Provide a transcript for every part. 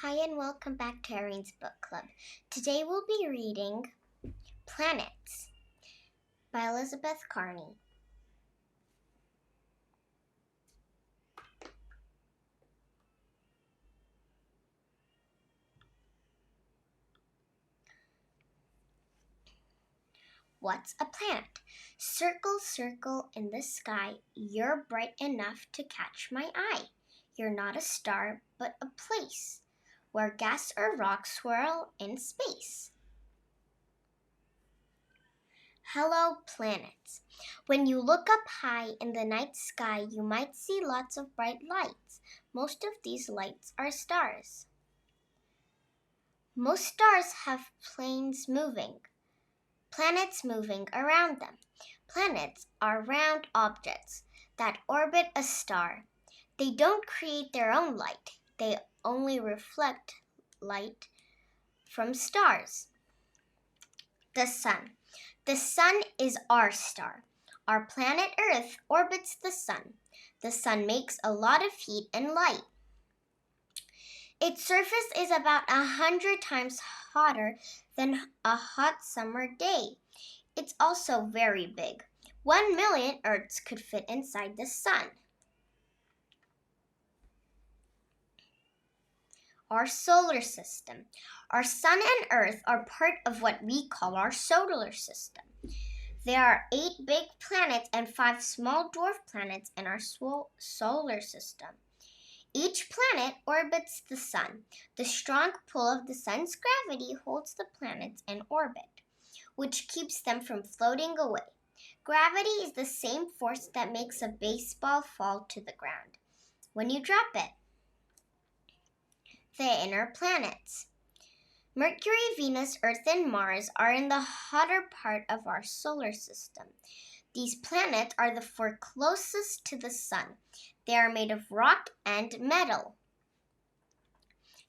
Hi and welcome back to Irene's Book Club. Today we'll be reading Planets by Elizabeth Carney. What's a planet? Circle, circle in the sky, you're bright enough to catch my eye. You're not a star, but a place where gas or rock swirl in space. Hello, planets. When you look up high in the night sky, you might see lots of bright lights. Most of these lights are stars. Most stars have planets moving around them. Planets are round objects that orbit a star. They don't create their own light. They only reflect light from stars. The sun. The sun is our star. Our planet Earth orbits the sun. The sun makes a lot of heat and light. Its surface is about 100 times hotter than a hot summer day. It's also very big. 1 million Earths could fit inside the sun. Our solar system. Our sun and Earth are part of what we call our solar system. There are 8 big planets and 5 small dwarf planets in our solar system. Each planet orbits the sun. The strong pull of the sun's gravity holds the planets in orbit, which keeps them from floating away. Gravity is the same force that makes a baseball fall to the ground when you drop it. The inner planets. Mercury, Venus, Earth, and Mars are in the hotter part of our solar system. These planets are the 4 closest to the sun. They are made of rock and metal.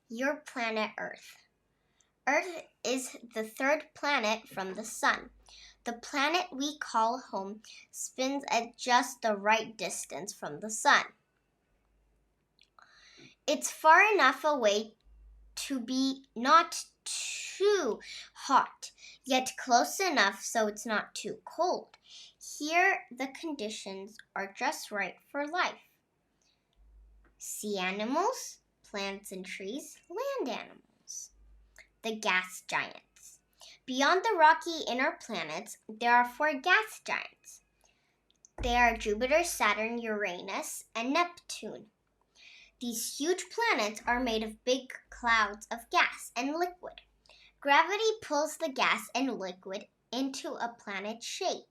Your planet Earth. Earth is the 3rd planet from the sun. The planet we call home spins at just the right distance from the sun. It's far enough away to be not too hot, yet close enough so it's not too cold. Here, the conditions are just right for life. Sea animals, plants and trees, land animals. The gas giants. Beyond the rocky inner planets, there are 4 gas giants. They are Jupiter, Saturn, Uranus, and Neptune. These huge planets are made of big clouds of gas and liquid. Gravity pulls the gas and liquid into a planet shape.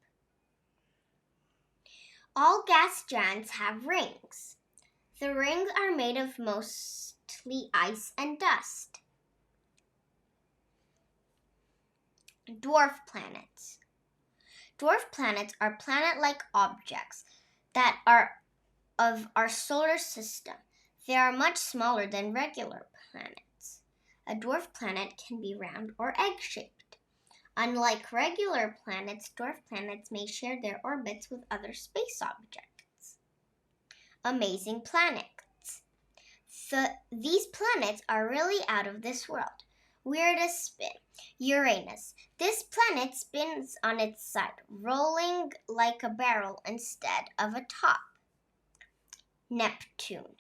All gas giants have rings. The rings are made of mostly ice and dust. Dwarf planets. Dwarf planets are planet-like objects that are of our solar system. They are much smaller than regular planets. A dwarf planet can be round or egg-shaped. Unlike regular planets, dwarf planets may share their orbits with other space objects. Amazing planets. These planets are really out of this world. Weirdest spin. Uranus. This planet spins on its side, rolling like a barrel instead of a top. Neptune.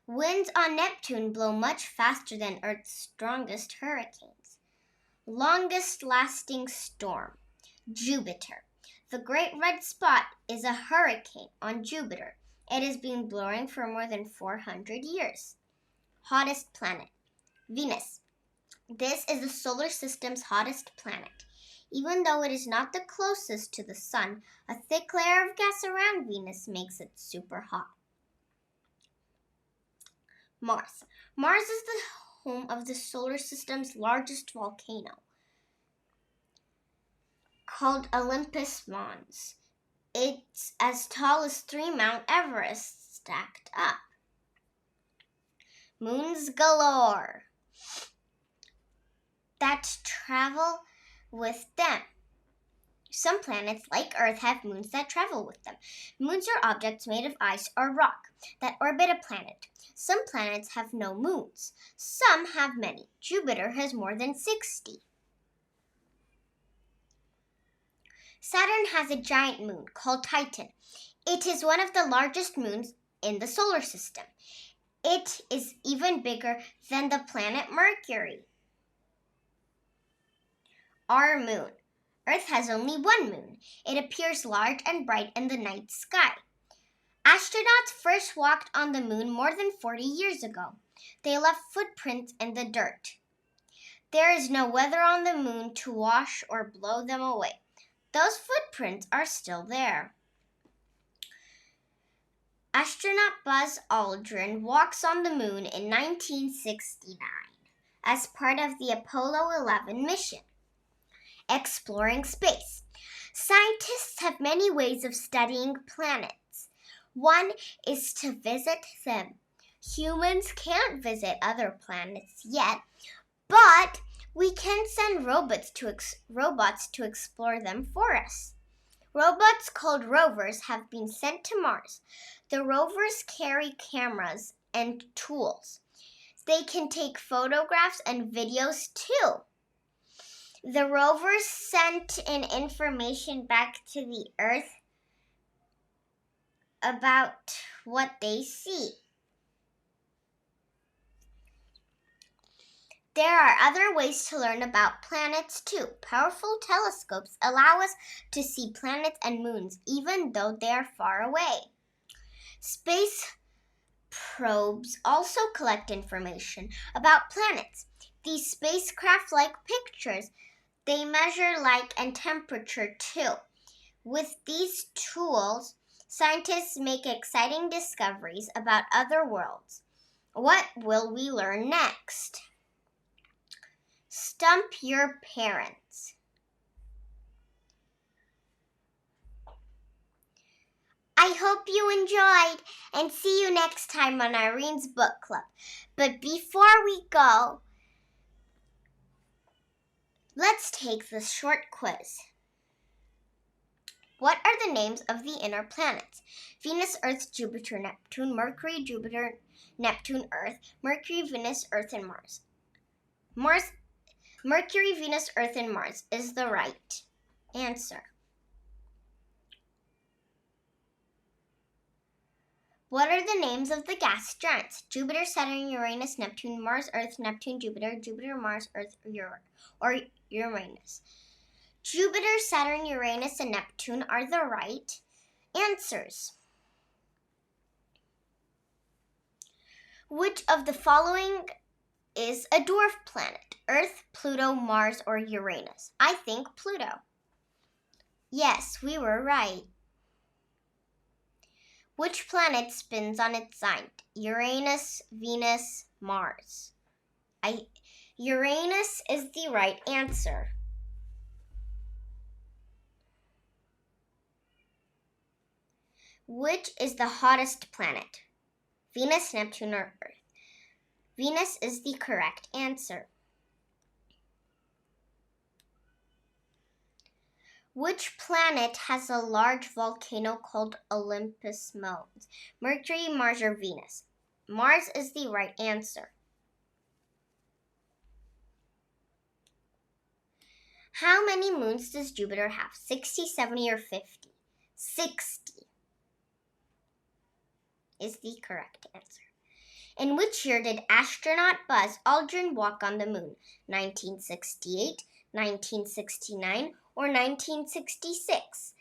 Winds on Neptune blow much faster than Earth's strongest hurricanes. Longest lasting storm. Jupiter. The Great Red Spot is a hurricane on Jupiter. It has been blowing for more than 400 years. Hottest planet. Venus. This is the solar system's hottest planet. Even though it is not the closest to the sun, a thick layer of gas around Venus makes it super hot. Mars. Mars is the home of the solar system's largest volcano, called Olympus Mons. It's as tall as 3 Mount Everest stacked up. Moons galore that travel with them. Some planets, like Earth, have moons that travel with them. Moons are objects made of ice or rock that orbit a planet. Some planets have no moons. Some have many. Jupiter has more than 60. Saturn has a giant moon called Titan. It is one of the largest moons in the solar system. It is even bigger than the planet Mercury. Our moon. Earth has only one moon. It appears large and bright in the night sky. Astronauts first walked on the moon more than 40 years ago. They left footprints in the dirt. There is no weather on the moon to wash or blow them away. Those footprints are still there. Astronaut Buzz Aldrin walks on the moon in 1969 as part of the Apollo 11 mission. Exploring space. Scientists have many ways of studying planets. One is to visit them. Humans can't visit other planets yet, but we can send robots to explore them for us. Robots called rovers have been sent to Mars. The rovers carry cameras and tools. They can take photographs and videos too. The rovers sent in information back to the Earth about what they see. There are other ways to learn about planets too. Powerful telescopes allow us to see planets and moons even though they are far away. Space probes also collect information about planets. These spacecraft like pictures. They measure light and temperature too. With these tools, scientists make exciting discoveries about other worlds. What will we learn next? Stump your parents. I hope you enjoyed and see you next time on Irene's Book Club. But before we go, let's take this short quiz. What are the names of the inner planets? Venus, Earth, Jupiter, Neptune, Mercury, Jupiter, Neptune, Earth, Mercury, Venus, Earth, and Mars. Mercury, Venus, Earth, and Mars is the right answer. What are the names of the gas giants? Jupiter, Saturn, Uranus, Neptune, Mars, Earth, Neptune, Jupiter, Mars, Earth, or Uranus. Jupiter, Saturn, Uranus, and Neptune are the right answers. Which of the following is a dwarf planet? Earth, Pluto, Mars, or Uranus? I think Pluto. Yes, we were right. Which planet spins on its side? Uranus, Venus, Mars. Uranus is the right answer. Which is the hottest planet? Venus, Neptune, or Earth? Venus is the correct answer. Which planet has a large volcano called Olympus Mons? Mercury, Mars, or Venus? Mars is the right answer. How many moons does Jupiter have? 60, 70, or 50? 60 is the correct answer. In which year did astronaut Buzz Aldrin walk on the moon? 1968, 1969, or 1966?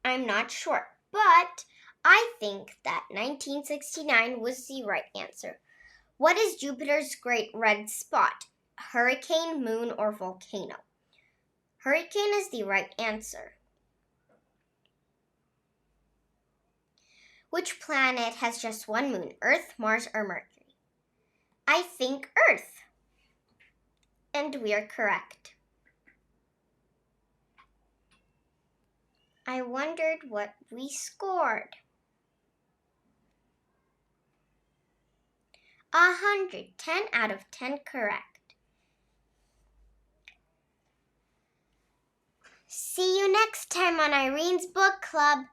I'm not sure, but I think that 1969 was the right answer. What is Jupiter's great red spot? Hurricane, moon, or volcano? Hurricane is the right answer. Which planet has just one moon? Earth, Mars, or Mercury? I think Earth. And we are correct. I wondered what we scored. 100, 10 out of 10 correct. See you next time on Irene's Book Club.